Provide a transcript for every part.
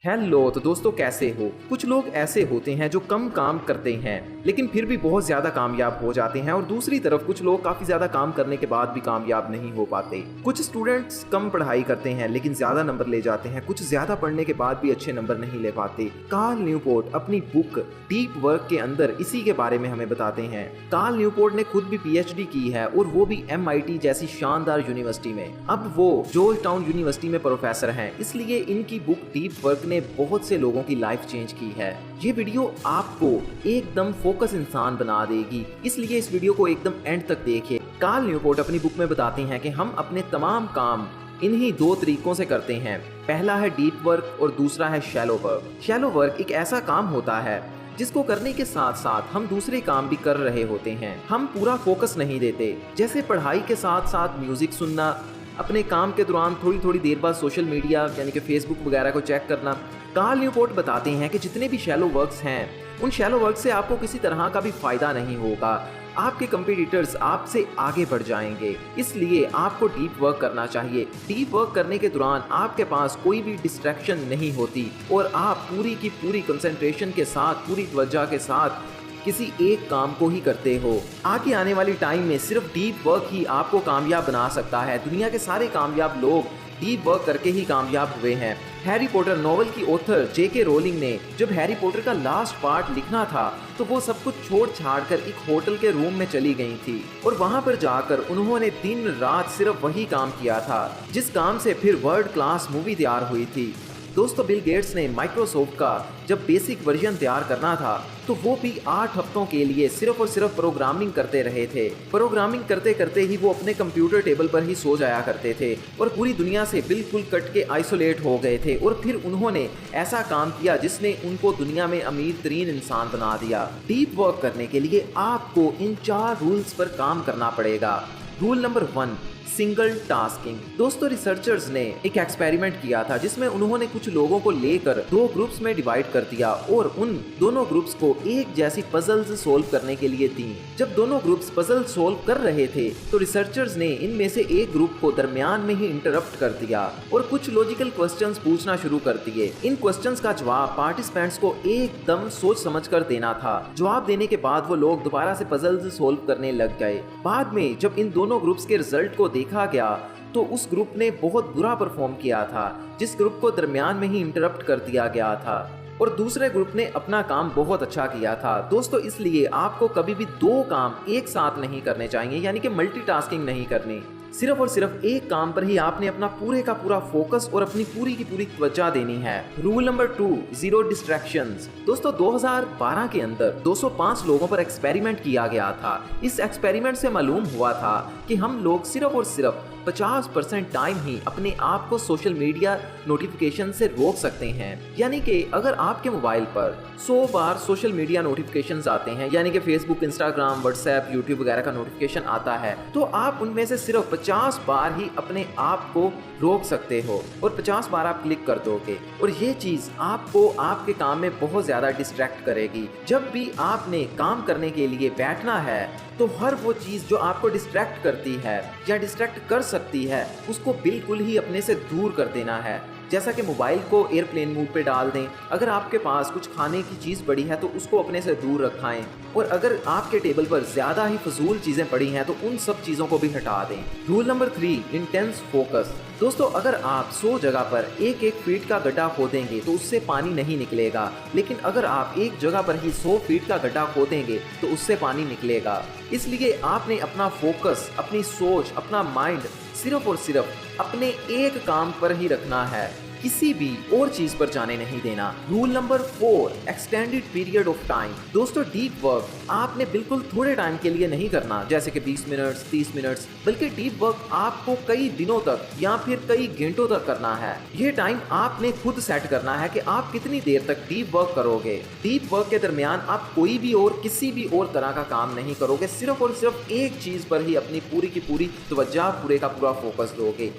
Hello तो दोस्तों, कैसे हो? कुछ लोग ऐसे होते हैं जो कम काम करते हैं लेकिन फिर भी बहुत ज़्यादा कामयाब हो जाते हैं, और दूसरी तरफ कुछ लोग काफ़ी ज़्यादा काम करने के बाद भी कामयाब नहीं हो पाते। कुछ स्टूडेंट्स कम पढ़ाई करते हैं लेकिन ज़्यादा नंबर ले जाते हैं, कुछ ज़्यादा पढ़ने के बाद भी अच्छे नंबर नहीं ले पाते। कार्ल न्यूपोर्ट अपनी बुक डीप वर्क के अंदर इसी के बारे में हमें बताते हैं। कार्ल न्यूपोर्ट ने खुद भी पीएचडी की है, और वो भी एमआईटी जैसी शानदार यूनिवर्सिटी में। अब वो जॉर्ज टाउन यूनिवर्सिटी में प्रोफेसर हैं, इसलिए इनकी बुक डीप वर्क ने बहुत से लोगों की लाइफ चेंज की है। ये वीडियो आपको एकदम फोकस इंसान बना देगी, इसलिए इस वीडियो को एकदम एंड तक देखिए। कार्ल न्यूपोर्ट अपनी बुक में बताते हैं कि हम अपने तमाम काम इन्हीं दो तरीकों से करते हैं। पहला है डीप वर्क और दूसरा है शैलो वर्क। शैलो वर्क एक ऐसा काम होता है जिसको करने के साथ साथ हम दूसरे काम भी कर रहे होते हैं। हम पूरा फोकस नहीं देते, जैसे पढ़ाई के साथ साथ म्यूजिक सुनना, अपने काम के दौरान थोड़ी थोड़ी देर बाद सोशल मीडिया यानी कि फेसबुक वगैरह को चेक करना। कार्ल न्यूपोर्ट बताते हैं कि जितने भी शैलो वर्क्स हैं, उन शैलो वर्क से आपको किसी तरह का भी फायदा नहीं होगा। आपके कंपटीटर्स आपसे आगे बढ़ जाएंगे, इसलिए आपको डीप वर्क करना चाहिए। डीप वर्क करने के दौरान आपके पास कोई भी डिस्ट्रैक्शन नहीं होती, और आप पूरी की पूरी कंसंट्रेशन के साथ, पूरी तवज्जो के साथ किसी एक काम को ही करते हो। आगे आने वाली टाइम में सिर्फ डीप वर्क ही आपको कामयाब बना सकता है। दुनिया के सारे कामयाब लोग डीप वर्क करके ही कामयाब हुए हैं। हैरी पॉटर नॉवल की ऑथर जेके रोलिंग ने जब हैरी पॉटर का लास्ट पार्ट लिखना था, तो वो सब कुछ छोड़ छाड़ कर एक होटल के रूम में चली गई थी, और वहां पर जाकर उन्होंने दिन रात सिर्फ वही काम किया था जिस काम से फिर वर्ल्ड क्लास मूवी तैयार हुई थी। दोस्तों, बिल गेट्स ने माइक्रोसॉफ्ट का जब बेसिक वर्जन तैयार करना था, तो वो भी 8 हफ्तों के लिए सिर्फ और सिर्फ प्रोग्रामिंग करते रहे थे। प्रोग्रामिंग करते करते ही वो अपने कंप्यूटर टेबल पर ही सो जाया करते थे, और पूरी दुनिया से बिल्कुल कट के आइसोलेट हो गए थे। और फिर उन्होंने ऐसा काम किया जिसने उनको दुनिया में अमीर तरीन इंसान बना दिया। डीप वर्क करने के लिए आपको इन 4 रूल्स पर काम करना पड़ेगा। Rule number 1, single tasking. दोस्तों, रिसर्चर्स ने एक एक्सपेरिमेंट किया था जिसमें उन्होंने कुछ लोगों को लेकर 2 ग्रुप्स में डिवाइड कर दिया, और उन दोनों ग्रुप्स को एक जैसी पजल्स सोल्व करने के लिए दी। जब दोनों ग्रुप्स पजल सोल्व कर रहे थे, तो रिसर्चर्स ने इनमें से एक ग्रुप को दरमियान में ही इंटरप्ट कर दिया और कुछ लॉजिकल क्वेश्चंस पूछना शुरू कर दिए। इन क्वेश्चंस का जवाब पार्टिसिपेंट्स को एकदम सोच समझ कर देना था। जवाब देने के बाद वो लोग दोबारा से पजल्स सोल्व करने लग गए। बाद में जब इन दोनों ग्रुप्स के रिजल्ट को देखा गया, तो उस ग्रुप ने बहुत बुरा परफॉर्म किया था, जिस ग्रुप को दरमियान में ही इंटरप्ट कर दिया गया था, और दूसरे ग्रुप ने अपना काम बहुत अच्छा किया था। दोस्तों, इसलिए आपको कभी भी 2 काम एक साथ नहीं करने चाहिए, यानी कि मल्टीटास्किंग नहीं करनी। सिर्फ और सिर्फ एक काम पर ही आपने अपना पूरे का पूरा फोकस और अपनी पूरी की पूरी तवज्जो देनी है। Rule number 2, 0 distractions. दोस्तों, 2012 के अंदर 205 लोगों पर एक्सपेरिमेंट किया गया था। इस एक्सपेरिमेंट से मालूम हुआ था कि हम लोग सिर्फ और सिर्फ 50% टाइम ही अपने आप को सोशल मीडिया नोटिफिकेशन से रोक सकते हैं। यानी कि अगर आपके मोबाइल पर 100 बार सोशल मीडिया नोटिफिकेशंस आते हैं, यानी कि फेसबुक, इंस्टाग्राम, व्हाट्सएप, यूट्यूब वगैरह का नोटिफिकेशन आता है, तो आप उनमें से सिर्फ 50 बार ही अपने आप को रोक सकते हो, और 50 बार आप क्लिक कर दोगे, और ये चीज़ आपको आपके काम में बहुत ज़्यादा डिस्ट्रैक्ट करेगी। जब भी आपने काम करने के लिए बैठना है, तो हर वो चीज़ जो आपको डिस्ट्रैक्ट करती है या डिस्ट्रैक्ट कर सकती है, उसको बिल्कुल ही अपने से दूर कर देना है। जैसा कि मोबाइल को एयरप्लेन मोड पे डाल दें। अगर आपके पास कुछ खाने की चीज़ पड़ी है तो उसको अपने से दूर रखाएं, और अगर आपके टेबल पर ज़्यादा ही फजूल चीज़ें पड़ी हैं तो उन सब चीज़ों को भी हटा दें। Rule number 3, intense focus. दोस्तों, अगर आप 100 जगह पर एक एक फीट का गड्ढा खोदेंगे तो उससे पानी नहीं निकलेगा, लेकिन अगर आप एक जगह पर ही 100 फीट का गड्ढा खोदेंगे तो उससे पानी निकलेगा। इसलिए आपने अपना फोकस, अपनी सोच, अपना माइंड सिर्फ और सिर्फ अपने एक काम पर ही रखना है, किसी भी और चीज पर जाने नहीं देना। Rule number 4, extended period of time. दोस्तों, डीप वर्क आपने बिल्कुल थोड़े टाइम के लिए नहीं करना, जैसे कि 20 मिनट्स, 30 मिनट्स, बल्कि डीप वर्क आपको कई दिनों तक या फिर कई घंटों तक करना है। ये टाइम आपने खुद सेट करना है कि आप कितनी देर तक डीप वर्क करोगे। डीप वर्क के दरमियान आप कोई भी और किसी भी और तरह का काम नहीं करोगे, सिर्फ और सिर्फ एक चीज पर ही अपनी पूरी की पूरी तवज्जो, पूरे का पूरा फोकस दोगे।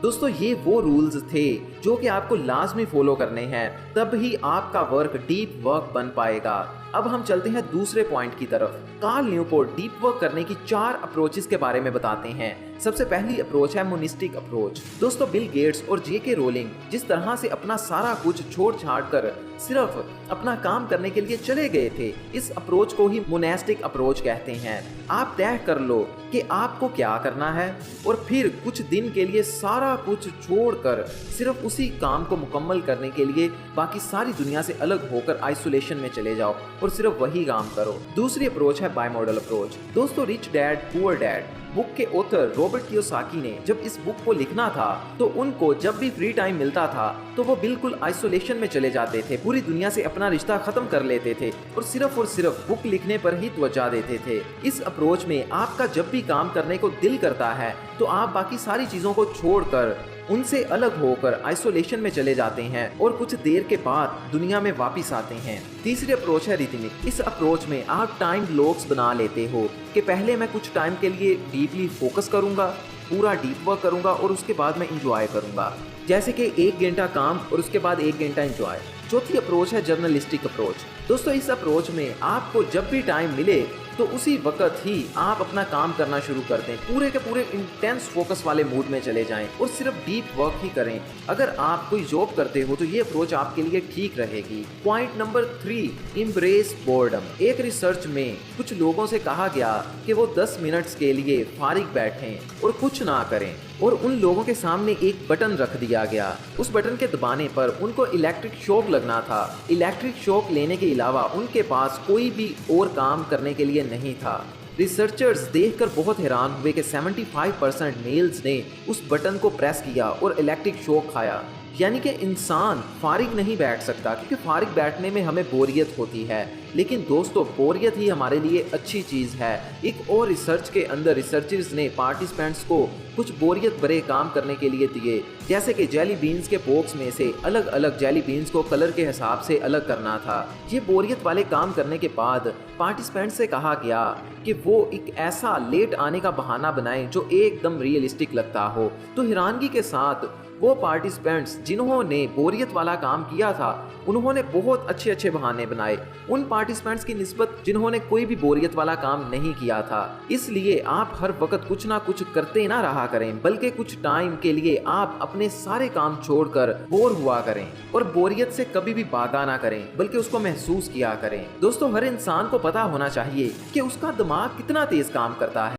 दोस्तों, ये वो रूल्स थे जो कि आपको लाजमी फॉलो करने हैं, तब ही आपका वर्क डीप वर्क बन पाएगा। अब हम चलते हैं दूसरे पॉइंट की तरफ। कार्ल न्यूपोर्ट डीप वर्क करने की 4 अप्रोचेस के बारे में बताते हैं। सबसे पहली अप्रोच है मोनिस्टिक अप्रोच। दोस्तों बिल गेट्स और जेके रोलिंग जिस तरह से अपना सारा कुछ छोड़ छाड़ कर सिर्फ अपना काम करने के लिए चले गए थे, इस अप्रोच को ही मोनेस्टिक अप्रोच कहते हैं। आप तय कर लो कि आपको क्या करना है और फिर कुछ दिन के लिए सारा कुछ छोड़कर सिर्फ उसी काम को मुकम्मल करने के लिए बाकी सारी दुनिया से अलग होकर आइसोलेशन में चले जाओ और सिर्फ वही काम करो। दूसरी अप्रोच है बाइमोडल अप्रोच। दोस्तों rich dad poor dad book के ऑथर रॉबर्ट कियोसाकी ने जब इस बुक को लिखना था तो उनको जब भी फ्री टाइम मिलता था तो वो बिल्कुल आइसोलेशन में चले जाते थे, पूरी दुनिया से अपना रिश्ता खत्म कर लेते थे और सिर्फ बुक लिखने पर ही त्वचा देते थे। इस अप्रोच में आपका जब भी काम करने को दिल करता है तो आप बाकी सारी चीजों को छोड़कर उनसे अलग होकर आइसोलेशन में चले जाते हैं और कुछ देर के बाद दुनिया में वापस आते हैं। तीसरी अप्रोच है रिथमिक। इस अप्रोच में आप टाइम ब्लॉक्स बना लेते हो कि पहले मैं कुछ टाइम के लिए डीपली फोकस करूंगा, पूरा डीप वर्क करूंगा और उसके बाद मैं इंजॉय करूंगा, जैसे कि 1 घंटा काम और उसके बाद 1 घंटा इंजॉय। चौथी अप्रोच है जर्नलिस्टिक अप्रोच। दोस्तों इस अप्रोच में आपको जब भी टाइम मिले तो उसी वक्त ही आप अपना काम करना शुरू कर दें, पूरे के पूरे इंटेंस फोकस वाले मूड में चले जाएं और सिर्फ डीप वर्क ही करें। अगर आप कोई जॉब करते हो तो ये अप्रोच आपके लिए ठीक रहेगी। Point number 3, embrace boredom. एक रिसर्च में कुछ लोगों से कहा गया कि वो 10 मिनट्स के लिए फारिग बैठें और कुछ ना करें और उन लोगों के सामने एक बटन रख दिया गया। उस बटन के दबाने पर उनको इलेक्ट्रिक शॉक लगना था। इलेक्ट्रिक शॉक लेने के अलावा उनके पास कोई भी और काम करने के लिए नहीं था। रिसर्चर्स देखकर बहुत हैरान हुए कि 75% मेल्स ने उस बटन को प्रेस किया और इलेक्ट्रिक शॉक खाया। यानी कि इंसान फारिग नहीं बैठ सकता, क्योंकि फारिग बैठने में हमें बोरियत होती है, लेकिन दोस्तों बोरियत ही हमारे लिए अच्छी चीज़ है। एक और रिसर्च के अंदर रिसर्चर्स ने पार्टिसिपेंट्स को कुछ बोरियत भरे काम करने के लिए दिए, जैसे कि जेली बीन्स के बॉक्स में से अलग अलग जेली बीन्स को कलर के हिसाब से अलग करना था। ये बोरियत वाले काम करने के बाद पार्टिसिपेंट्स से कहा गया कि वो एक ऐसा लेट आने का बहाना बनाएं जो एकदम रियलिस्टिक लगता हो। तो हैरानगी के साथ वो पार्टिसिपेंट्स जिन्होंने बोरियत वाला काम किया था उन्होंने बहुत अच्छे अच्छे बहाने बनाए उन पार्टिसिपेंट्स की निस्बत जिन्होंने कोई भी बोरियत वाला काम नहीं किया था। इसलिए आप हर वक्त कुछ ना कुछ करते ना रहा करें, बल्कि कुछ टाइम के लिए आप अपने सारे काम छोड़कर बोर हुआ करें और बोरियत से कभी भी भागा ना करें, बल्कि उसको महसूस किया करें। दोस्तों हर इंसान को पता होना चाहिए कि उसका दिमाग कितना तेज काम करता है।